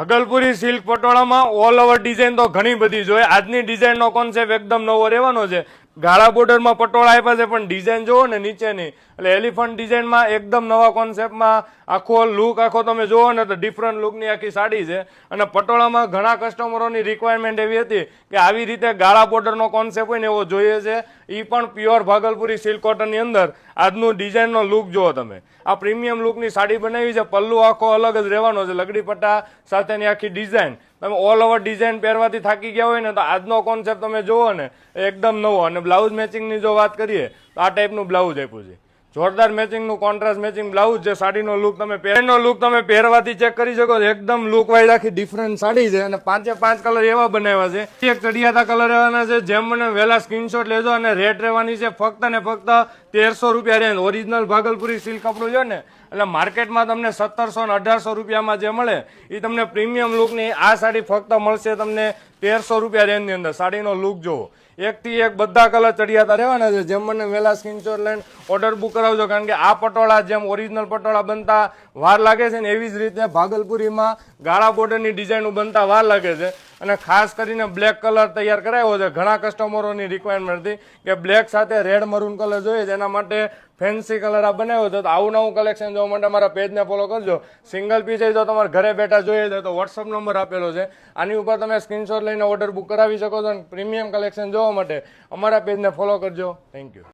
Bhagalpuri silk પટોળામાં all over design તો ઘણી બધી જોઈએ. આજની ડિઝાઇનનો કોન્સેપ્ટ એકદમ નવો રહેવાનો છે. ગાળા બોર્ડરમાં પટોળા આપ્યા છે, પણ ડિઝાઇન જોવો ને નીચેની, એટલે એલિફન્ટ ડિઝાઇનમાં એકદમ નવા કોન્સેપ્ટમાં આખો લુક આખો તમે જોવો ને તો ડિફરન્ટ લુકની આખી સાડી છે. અને પટોળામાં ઘણા કસ્ટમરોની રિક્વાયરમેન્ટ એવી હતી કે આવી રીતે ગાળા બોર્ડરનો કોન્સેપ્ટ હોય ને એવો જોઈએ છે. એ પણ પ્યોર ભાગલપુરી સિલ્ક કોટનની અંદર આજનું ડિઝાઇનનો લુક જુઓ તમે. આ પ્રીમિયમ લુકની સાડી બનાવી છે. પલ્લુ આખો અલગ જ રહેવાનો છે, લગડી પટ્ટા સાથેની આખી ડિઝાઇન. તમે ઓલ ઓવર ડિઝાઇન પહેરવાથી થાકી ગયા હોય ને તો આજનો કોન્સેપ્ટ તમે જુઓ ને એકદમ નવો. અને બ્લાઉઝ મેચિંગની જો વાત કરીએ તો આ ટાઈપનું બ્લાઉઝ આપ્યું છે. જોરદાર મેચિંગનું કોન્ટ્રાસ્ટ મેચિંગ બ્લાઉઝ છે. સાડીનો લુક તમે પહેરવાથી ચેક કરી શકો છો. એકદમ લુક વાઇઝ આખી ડિફરન્ટ સાડી છે. અને 5 કલર એવા બનાવ્યા છે. એક ચડિયાતા કલર રહેવાના છે. જેમ મને વહેલા સ્ક્રીનશોટ લેજો. અને રેટ રહેવાની છે ફક્ત ને ફક્ત 1300 રૂપિયા રેન્જ. ઓરિજિનલ ભાગલપુરી સિલ્ક કપડું છે ને, એટલે માર્કેટમાં તમને 1700 ને 1800 રૂપિયામાં જે મળે એ તમને પ્રીમિયમ લુકની આ સાડી ફક્ત મળશે તમને 1300 રૂપિયા રેન્જની અંદર. સાડીનો લુક જુઓ, એકથી એક બધા કલર ચડિયાતા રહેવાના છે. જેમ મને વહેલા સ્ક્રીનશોટ લઈને ઓર્ડર બુક કરાવજો, કારણ કે આ પટોળા જેમ ઓરિજિનલ પટોળા બનતા વાર લાગે છે ને એવી જ રીતે ભાગલપુરીમાં ગાળા બોર્ડરની ડિઝાઇનો બનતા વાર લાગે છે. અને ખાસ કરીને બ્લેક કલર તૈયાર કરાવ્યો છે. ઘણા કસ્ટમરોની રિક્વાયરમેન્ટ હતી કે બ્લેક સાથે રેડ મરૂન કલર જોઈએ છે, એના માટે ફેન્સી કલર આ બનાવ્યો છે. તો આવું નવું કલેક્શન જોવા માટે અમારા પેજને ફોલો કરજો. સિંગલ પીસ જો તમારે ઘરે બેઠા જોઈએ છે તો વોટ્સઅપ નંબર આપેલો છે, આની ઉપર તમે સ્ક્રીનશોટ લઈને ઓર્ડર બુક કરાવી શકો છો. અને પ્રીમિયમ કલેક્શન જોવા માટે અમારા પેજને ફોલો કરજો. Thank you.